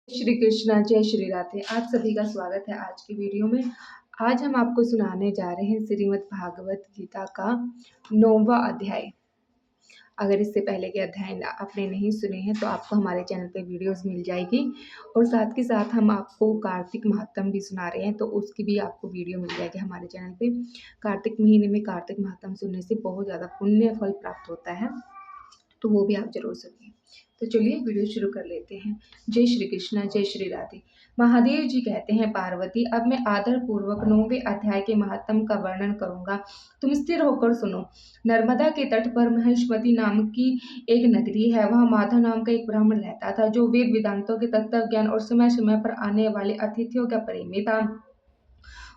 श्री कृष्णा, जय श्री राधे। आप सभी का स्वागत है आज की वीडियो में। आज हम आपको सुनाने जा रहे हैं श्रीमद् भागवत गीता का 9वां अध्याय। अगर इससे पहले के अध्याय आपने नहीं सुने हैं तो आपको हमारे चैनल पे वीडियोस मिल जाएगी और साथ के साथ हम आपको कार्तिक महात्म भी सुना रहे हैं, तो उसकी भी आपको वीडियो मिल जाएगी हमारे चैनल पे। कार्तिक महीने में कार्तिक महात्म सुनने से बहुत ज़्यादा पुण्य फल प्राप्त होता है, तो वो भी आप जरूर सुनिए। तो चलिए वीडियो शुरू कर लेते हैं। जय श्री कृष्णा, जय श्री राधे। महादेव जी कहते हैं, पार्वती अब मैं आदर पूर्वक 9वें अध्याय के महात्म का वर्णन करूंगा, तुम स्थिर होकर सुनो। नर्मदा के तट पर महेश्वती नाम की एक नगरी है। वहां माधव नाम का एक ब्राह्मण रहता था, जो वेद वेदांतों के तत्व ज्ञान और समय समय पर आने वाले अतिथियों का प्रेमी था।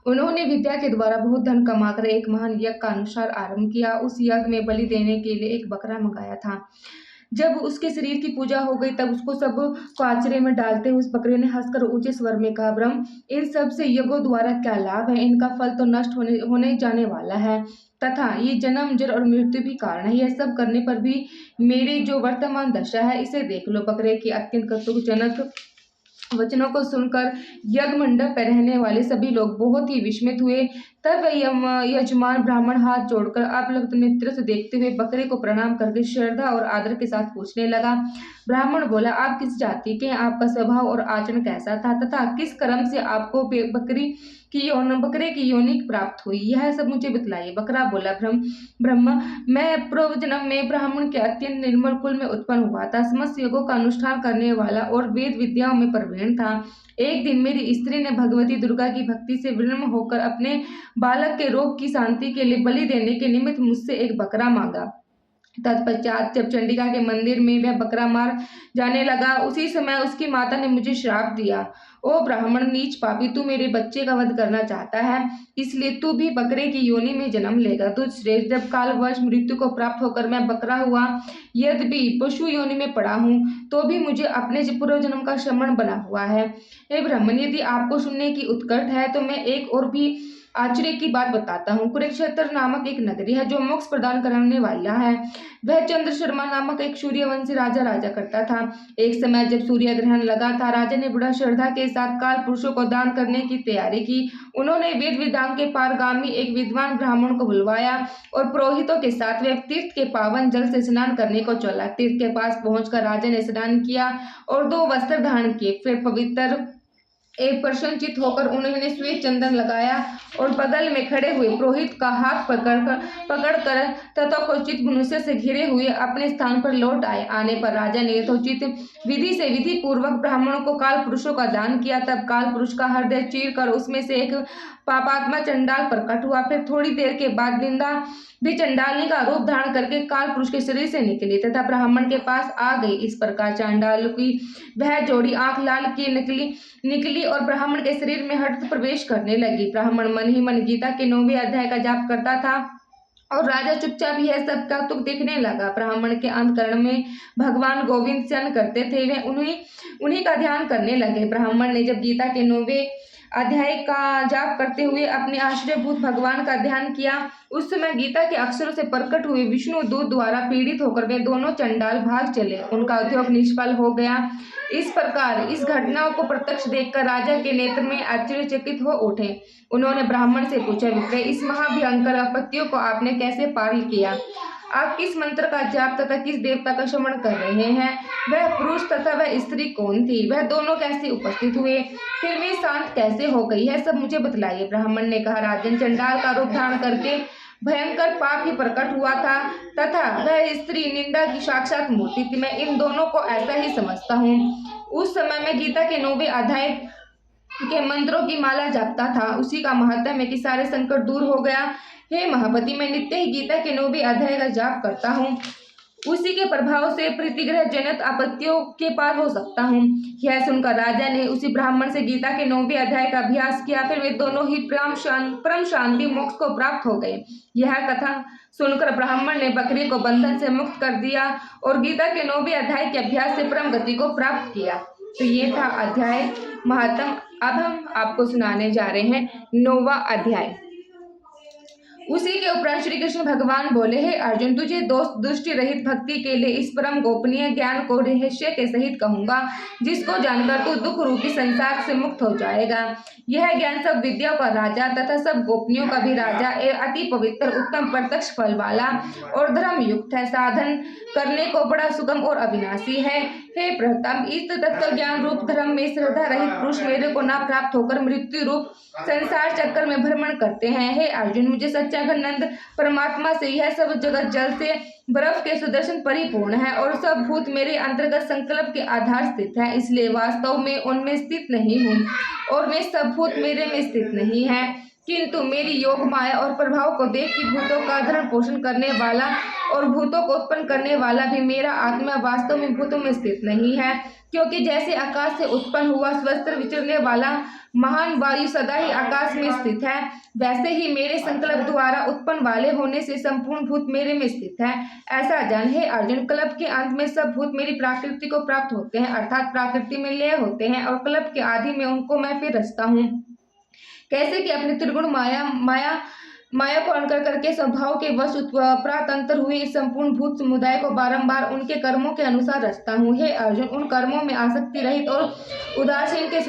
उन्होंने विद्या के द्वारा बहुत धन कमाकर एक महान यज्ञ का अनुसार आरंभ किया। उस यज्ञ में बलि देने के लिए एक बकरा मंगाया था। जब उसके शरीर की पूजा हो गई तब उसको सब को आचरे में डालते हुए उस बकरे ने हंसकर ऊंचे स्वर में कहा, ब्रह्म, इन सब से यज्ञों द्वारा क्या लाभ है? इनका फल तो नष्ट होने जाने वाला है, तथा ये जन्म जर और मृत्यु भी कारण है। यह सब करने पर भी मेरी जो वर्तमान दशा है, इसे देख लो। बकरे की अत्यंत कौतुकजनक वचनों को सुनकर यज्ञ मंडप पर रहने वाले सभी लोग बहुत ही विस्मित हुए। तब यजमान ब्राह्मण हाथ जोड़कर अपलब्ध नेत्र से देखते हुए बकरे को प्रणाम करके श्रद्धा और आदर के साथ पूछने लगा। ब्राह्मण बोला, आप किस जाति के हैं? आपका स्वभाव और आचरण कैसा था, तथा किस कर्म से आपको बकरे की योनि प्राप्त हुई, यह सब मुझे बतलाइए। बकरा बोला, ब्रह्म, मैं पूर्व जन्म में ब्राह्मण के अत्यंत निर्मल कुल में उत्पन्न हुआ था। समस्त योगों का अनुष्ठान करने वाला और वेद विद्याओं में प्रवीण था। एक दिन मेरी स्त्री ने भगवती दुर्गा की भक्ति से विनम्र होकर अपने बालक के रोग की शांति के लिए बलि देने के निमित्त मुझसे एक बकरा मांगा। तत्पश्चात जब चंडिका के मंदिर में वह बकरा मार जाने लगा, उसी समय उसकी माता ने मुझे श्राप दिया। ओ ब्राह्मण, नीच पापी, तू मेरे बच्चे का वध करना चाहता है, इसलिए तू भी बकरे की योनि में जन्म लेगा। तुझ श्रेष्ठ, जब कालवश मृत्यु को प्राप्त होकर मैं बकरा हुआ, यद्यपि पशु योनि में पड़ा हूँ, तो भी मुझे अपने पूर्व जन्म का स्मरण बना हुआ है। हे ब्राह्मण, यदि आपको सुनने की उत्कंठ है तो मैं एक और भी आश्चर्य की बात बताता हूँ। कुरुक्षेत्र नामक एक नगरी है जो मोक्ष प्रदान करने वाला है। वह चंद्र शर्मा नामक एक सूर्यवंशी राजा करता था। एक समय जब सूर्य ग्रहण लगा था, राजा ने बड़ा श्रद्धा के साथ काल पुरुषों को दान करने की तैयारी की। उन्होंने वेद वेदांत के पारगामी एक विद्वान ब्राह्मण को बुलवाया और पुरोहितों के साथ वे तीर्थ के पावन जल से स्नान करने को चला। तीर्थ के पास पहुंचकर राजा ने स्नान किया और 2 वस्त्र धारण किए। फिर पवित्र एक प्रसन्नचित होकर उन्होंने श्वेत चंदन लगाया और बगल में खड़े हुए पुरोहित का हाथ पकड़कर तथोचित मनुष्य से घिरे हुए अपने स्थान पर लौट आए। आने पर राजा ने यथोचित विधि पूर्वक ब्राह्मणों को काल पुरुषों का दान किया। तब काल पुरुष का हृदय चीर कर उसमें से एक पापात्मा चंडाल प्रकट हुआ। फिर थोड़ी देर के बाद निंदा भी चंडालनी का रूप धारण करके काल पुरुष के शरीर से निकली तथा ब्राह्मण के पास आ गई। इस प्रकार चांडाल की वह जोड़ी आंख लाल की निकली और ब्राह्मण के शरीर में हठ प्रवेश करने लगी। ब्राह्मण मन ही मन गीता के 9वें अध्याय का जाप करता था और राजा चुपचाप यह सब कौतुक देखने लगा। ब्राह्मण के अंतःकरण में भगवान गोविंद शयन करते थे, वे उन्हीं का ध्यान करने लगे। ब्राह्मण ने जब गीता के 9वें अध्याय का जाप करते हुए अपने आश्रयभूत भगवान का ध्यान किया, उस समय गीता के अक्षरों से प्रकट हुए विष्णु दूत द्वारा पीड़ित होकर वे दोनों चंडाल भाग चले। उनका उद्योग निष्फल हो गया। इस प्रकार इस घटना को प्रत्यक्ष देखकर राजा के नेत्र में आश्चर्यचकित हो उठे। उन्होंने ब्राह्मण से पूछा, विप्र, इस महाभयंकर आपत्तियों को आपने कैसे पार किया? आप किस मंत्र का जाप तथा किस देवता का स्मरण कर रहे हैं? वह पुरुष तथा वह स्त्री कौन थी? वह दोनों कैसे उपस्थित हुए? फिर वे शांत कैसे हो गई? यह सब मुझे बतलाइए। ब्राह्मण ने कहा, राजन, चंडाल का रूप धारण करके भयंकर पाप ही प्रकट हुआ था तथा वह स्त्री निंदा की साक्षात मूर्ति थी। मैं इन दोनों को ऐसा ही समझता हूँ। उस समय मैं गीता के 9वें अध्याय के मंत्रों की माला जपता था। उसी का महत्व है कि सारे संकट दूर हो गया। हे महापति, मैं नित्य ही गीता के 9वें अध्याय का जाप करता हूँ। उसी के प्रभाव से प्रतिग्रह जनित आपत्तियों के पार हो सकता हूँ। यह सुनकर राजा ने उसी ब्राह्मण से गीता के 9वें अध्याय का अभ्यास किया। फिर वे दोनों ही परम शांति मोक्ष को प्राप्त हो गए। यह कथा सुनकर ब्राह्मण ने बकरी को बंधन से मुक्त कर दिया और गीता के 9वें अध्याय के अभ्यास से परम गति को प्राप्त किया। तो ये था अध्याय महात्म। अब हम आपको सुनाने जा रहे हैं 9वां अध्याय। उसी के उपरांत श्री कृष्ण भगवान बोले, हे अर्जुन, तुझे दोष दृष्टि रहित भक्ति के लिए इस परम गोपनीय ज्ञान को रहस्य के सहित कहूंगा, जिसको जानकर तू दुख रूपी संसार से मुक्त हो जाएगा। यह ज्ञान सब विद्याओं का राजा तथा सब गोपनियों का भी राजा अति पवित्र, उत्तम, प्रत्यक्ष फल वाला और धर्म युक्त है। साधन करने को बड़ा सुगम और अविनाशी है। हे प्रथम, इस तत्व ज्ञान रूप धर्म में श्रद्धा रहित पुरुष मेरे को न प्राप्त होकर मृत्यु रूप संसार चक्कर में भ्रमण करते हैं। हे अर्जुन, मुझे सच्चा घनंद परमात्मा से यह सब जगत जल से बर्फ के सुदर्शन परिपूर्ण है और सब भूत मेरे अंतर्गत संकल्प के आधार स्थित है, इसलिए वास्तव में उनमें स्थित नहीं हूँ और मैं सब भूत मेरे में स्थित नहीं है। किंतु मेरी योग माया और प्रभाव को देख कि भूतों का धरण पोषण करने वाला और भूतों को उत्पन्न करने वाला भी मेरा आत्मा वास्तव में भूतों में स्थित नहीं है, क्योंकि जैसे आकाश से उत्पन्न हुआ स्वस्त्र विचरने वाला महान वायु सदा ही आकाश में स्थित है, वैसे ही मेरे संकल्प द्वारा उत्पन्न वाले होने से संपूर्ण भूत मेरे में स्थित है। ऐसा जान, हे अर्जुन, कल्प के अंत में सब भूत मेरी प्राकृति को प्राप्त होते हैं, अर्थात प्रकृति में लय होते हैं, और कल्प के आदि में उनको मैं फिर रचता हूँ। कैसे कि अपने त्रिगुण माया को अनकर करके स्वभाव के वश प्रातंतर हुए इस संपूर्ण भूत समुदाय को बारंबार उनके कर्मों के अनुसार रचता हूँ। हे अर्जुन, उन कर्मों में आसक्ति रहित और उदासीन के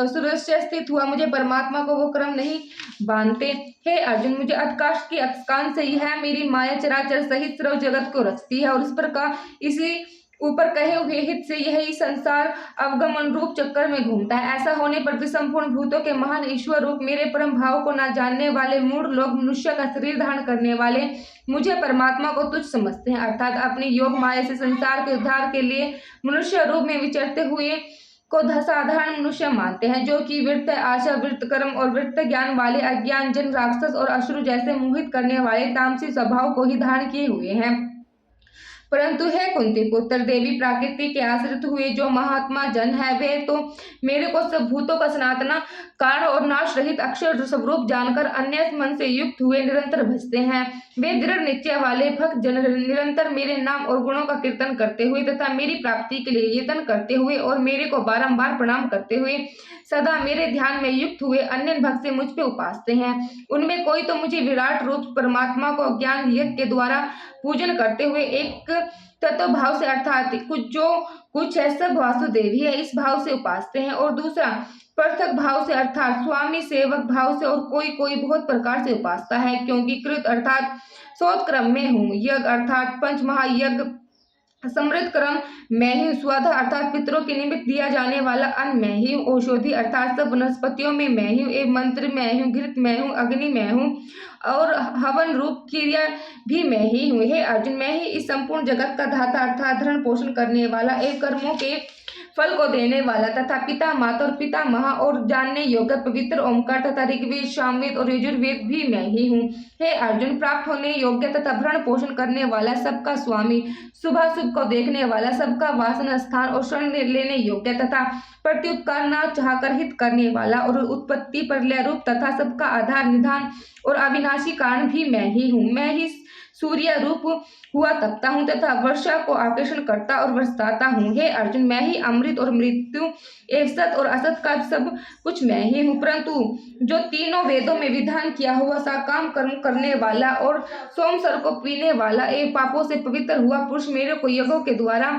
सुरस्य स्थित हुआ मुझे परमात्मा को वो कर्म नहीं बांधते। हे अर्जुन, मुझे अतकाश की अक्षकांत से यह मेरी माया चराचर सहित सर्व जगत को रचती है और इस प्रकार इसी ऊपर कहे हुए हित से यही संसार अवगमन रूप चक्कर में घूमता है। ऐसा होने पर भी संपूर्ण भूतों के महान ईश्वर रूप मेरे परम भाव को न जानने वाले मूढ़ लोग मनुष्य का शरीर धारण करने वाले मुझे परमात्मा को तुच्छ समझते हैं, अर्थात अपनी योग माया से संसार के उद्धार के लिए मनुष्य रूप में विचरते हुए को साधारण मनुष्य मानते हैं, जो कि वृत्त आशा, वृत्त कर्म और वृत्त ज्ञान वाले अज्ञान जन, राक्षस और असुर जैसे मोहित करने वाले तामसी स्वभाव को ही धारण किए हुए हैं। परंतु हे कुंती पुत्र, देवी प्रकृति के आश्रित हुए जो महात्मा जन है, वे तो मेरे को सब भूतों का सनातन कारण और नाश रहित अक्षर स्वरूप जानकर अन्य मन से युक्त हुए निरंतर भजते हैं। वे दृढ़ निश्चय वाले भक्त जन निरंतर मेरे नाम और गुणों का कीर्तन करते हुए तथा मेरी प्राप्ति के लिए यत्न करते हुए और मेरे को बारंबार प्रणाम करते हुए सदा मेरे ध्यान में युक्त हुए अन्य भक्त से मुझ पे उपासते हैं। उनमें कोई तो मुझे विराट रूप परमात्मा को ज्ञान यज्ञ के द्वारा पूजन करते हुए एक तत्व भाव से, अर्थात कुछ है सब वासुदेवी है, इस भाव से उपासते हैं, और दूसरा पृथक भाव से अर्थात स्वामी सेवक भाव से, और कोई बहुत प्रकार से उपासता है, क्योंकि कृत अर्थात शोध में हूँ, यज्ञ अर्थात पंच महायज्ञ समृद्ध क्रम मैं ही, स्वधा अर्थात पितरों के निमित्त दिया जाने वाला अन्न मैं ही, औषधि अर्थात सब वनस्पतियों में मैं ही, एवं मंत्र मैं हूँ, घृत मैं हूँ, अग्नि मैं हूँ और हवन रूप क्रिया भी मैं ही हूँ। हे अर्जुन, मैं ही इस संपूर्ण जगत का धाता अर्थात धरण पोषण करने वाला, एक कर्मों के फल को देने वाला तथा पिता माता और पिता महा और जानने योग्य पवित्र ओमकार तथा ऋग्वेद, सामवेद और यजुर्वेद भी मैं ही हूँ। हे अर्जुन, प्राप्त होने योग्य तथा भरण पोषण करने वाला, सबका स्वामी, शुभाशुभ को देखने वाला, सबका वासना स्थान और शरण लेने योग्य तथा प्रत्युपकार न चाहकर हित करने वाला, और उत्पत्ति प्रलय रूप तथा सबका आधार निधान और अविनाशी कारण भी मैं ही हूँ। मैं ही सूर्य रूप हुआ तपता हूँ तथा वर्षा को आकर्षण करता और बरसाता हूँ। हे अर्जुन, मैं ही अमृत और मृत्यु एवं सत और असत का सब कुछ मैं ही हूँ। परंतु जो तीनों वेदों में विधान किया हुआ साकाम कर्म करने वाला और सोमसर को पीने वाला एवं पापों से पवित्र हुआ पुरुष मेरे को यज्ञों के द्वारा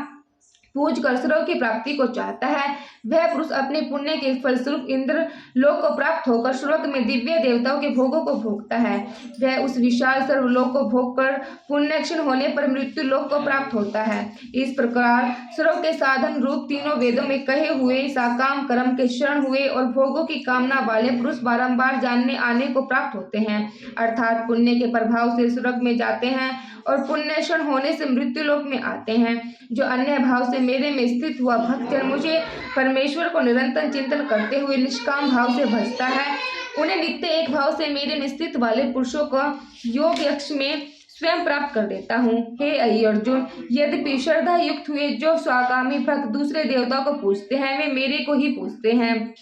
पूज कर स्वर्ग की प्राप्ति को चाहता है, वह पुरुष अपने पुण्य के फलस्वरूप इंद्र लोक को प्राप्त होकर स्वर्ग में दिव्य देवताओं के भोगों को भोगता है। वह उस विशाल सर्वलोक को भोग कर पुण्य क्षीण होने पर मृत्यु लोक को प्राप्त होता है। इस प्रकार स्वर्ग के साधन रूप तीनों वेदों में कहे हुए साकाम कर्म के शरण हुए और भोगों की कामना वाले पुरुष बारंबार जानने आने को प्राप्त होते हैं, अर्थात पुण्य के प्रभाव से स्वर्ग में जाते हैं और पुण्य क्षण होने से मृत्यु लोक में आते हैं। जो अन्य भाव से मेरे में स्थित हुआ भक्तजन मुझे परमेश्वर को निरंतर चिंतन करते हुए निष्काम भाव से भजता है, उन्हें नित्य एक भाव से मेरे में स्थित वाले पुरुषों को योग यक्ष में स्वयं प्राप्त कर देता हूँ। हे अर्जुन, यद्यपि श्रद्धा युक्त हुए जो स्वाकामी भक्त दूसरे देवताओं को पूजते हैं, वे मेरे को ही पूजते हैं,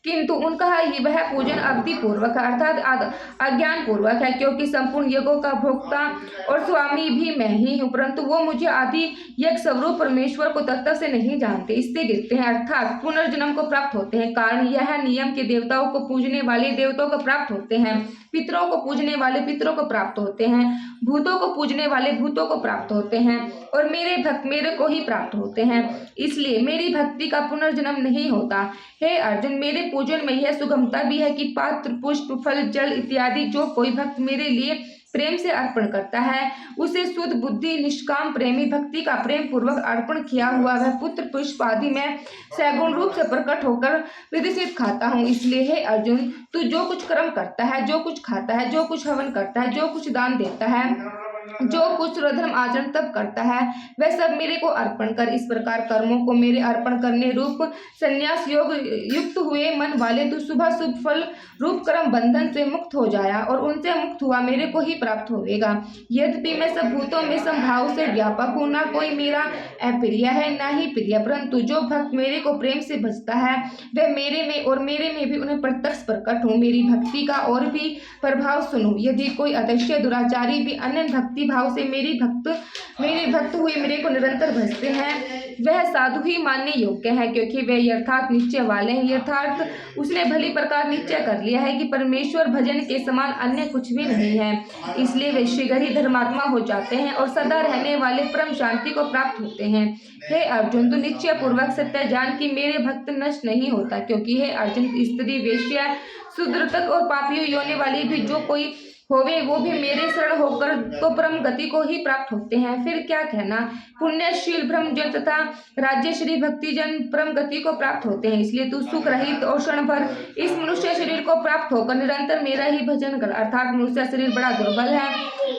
किंतु उनका ही वह पूजन अवधि पूर्वक अर्थात अज्ञान पूर्वक है, क्योंकि संपूर्ण यज्ञों का भोक्ता और स्वामी भी मैं ही हूँ, परंतु वो मुझे आदि यज्ञ स्वरूप परमेश्वर को तत्व से नहीं जानते, इससे गिरते हैं अर्थात पुनर्जन्म को प्राप्त होते हैं। कारण यह नियम के देवताओं को पूजने वाले देवताओं को प्राप्त होते हैं, पितरों को पूजने वाले पितरों को प्राप्त होते हैं, भूतों को पूजने वाले भूतों को प्राप्त होते हैं, और मेरे भक्त मेरे को ही प्राप्त होते हैं। इसलिए मेरी भक्ति का पुनर्जन्म नहीं होता। हे अर्जुन, मेरे पूजन में यह सुगमता भी है कि पात्र, पुष्प, फल, जल इत्यादि जो कोई भक्त मेरे लिए प्रेम से अर्पण करता है, उसे शुद्ध बुद्धि निष्काम प्रेमी भक्ति का प्रेम पूर्वक अर्पण किया हुआ वह पुत्र पुष्प आदि मैं सगुण रूप से प्रकट होकर विदिशित खाता हूँ। इसलिए हे अर्जुन, तू जो कुछ कर्म करता है, जो कुछ खाता है, जो कुछ हवन करता है, जो कुछ दान देता है, जो कुछ स्वधर्म आचरण तब करता है, वह सब मेरे को अर्पण कर। इस प्रकार कर्मों को मेरे अर्पण करने रूप संन्यास योग युक्त हुए मन वाले तू शुभ शुभ फल रूप कर्म बंधन से मुक्त हो जाया, और उनसे मुक्त हुआ मेरे को ही प्राप्त होवेगा। यद्यपि मैं सब भूतों में संभाव से व्यापक हूँ, ना कोई मेरा अप्रिय है ना ही प्रिय, परंतु जो भक्त मेरे को प्रेम से भजता है वह मेरे में और मेरे में भी उन्हें प्रत्यक्ष प्रकट हूँ। मेरी भक्ति का और भी प्रभाव सुनो। यदि कोई अदृश्य दुराचारी भी अन्य भक्ति भाव से मेरे भक्त हुए मेरे को निरंतर भजते हैं, वह साधु ही मानने योग्य है, क्योंकि वे यथार्थ निश्चय वाले हैं। यथार्थ उसने भली प्रकार निश्चय कर लिया है कि परमेश्वर भजन के समान अन्य कुछ भी नहीं है। इसलिए वे शीघ्र ही धर्मात्मा हो जाते हैं और सदा रहने वाले परम शांति को प्राप्त होते हैं। हे अर्जुन, तू निश्चय पूर्वक सत्य जान कि मेरे भक्त नष्ट नहीं होता, क्योंकि हे अर्जुन, स्त्री, वेश्या, शूद्रतक और पापियों योनि वाली भी जो कोई होवे वो भी मेरे शरण होकर तो परम गति को ही प्राप्त होते हैं। फिर क्या कहना, पुण्यशील ब्रह्मजन तथा राज्यश्री भक्तिजन परम गति को प्राप्त होते हैं। इसलिए तू सुख रहित और क्षण भर इस मनुष्य शरीर को प्राप्त होकर निरंतर मेरा ही भजन कर। अर्थात मनुष्य शरीर बड़ा दुर्बल है,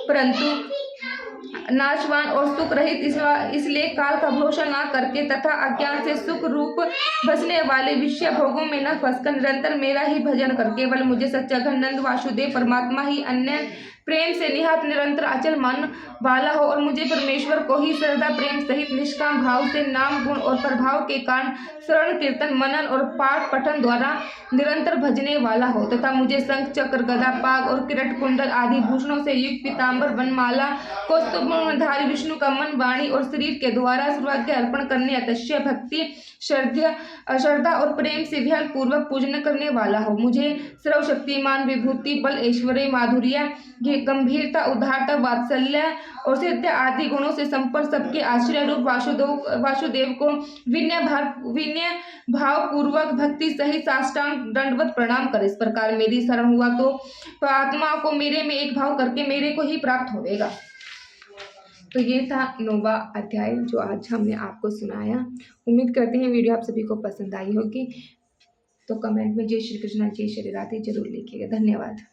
परंतु नाशवान और सुख रहित, इसलिए काल का भरोसा न करके तथा अज्ञान से सुख रूप बसने वाले विषय भोगों में न फंसकर निरंतर मेरा ही भजन कर केवल मुझे सच्चा घनंद वासुदेव परमात्मा ही अन्य प्रेम से निहात निरंतर अचल मान वाला हो, और मुझे परमेश्वर को ही श्रद्धा प्रेम सहित निष्काम भाव से नाम गुण और प्रभाव के कारण श्रवण कीर्तन मनन और पाठ पठन द्वारा निरंतर भजने वाला हो, तथा मुझे शंख चक्र गदा पाग और किरट कुंडल आदि भूषणों से युक्त पीताम्बर वनमाला कौस्तुभधारी विष्णु का मन वाणी और शरीर के द्वारा सर्वाग्य अर्पण करने अतश्य भक्ति श्रद्धा और प्रेम से ध्यान पूर्वक पूजन करने वाला हो। मुझे सर्वशक्तिमान विभूति बल ऐश्वर्य माधुर्य गंभीरता उदारता वात्सल्य और सिद्ध आदि गुणों से संपन्न सबके आश्रय रूप वासुदेव को विनय भाव पूर्वक भक्ति सहित साष्टांग दंडवत प्रणाम कर। इस प्रकार मेरी शरण हुआ तो आत्मा को मेरे में एक भाव करके मेरे को ही प्राप्त होगा। तो ये था 9वां अध्याय जो आज हमने आपको सुनाया। उम्मीद करते हैं वीडियो आप सभी को पसंद आई होगी। तो कमेंट में जय श्री कृष्ण जय श्री राधे जरूर लिखिएगा। धन्यवाद।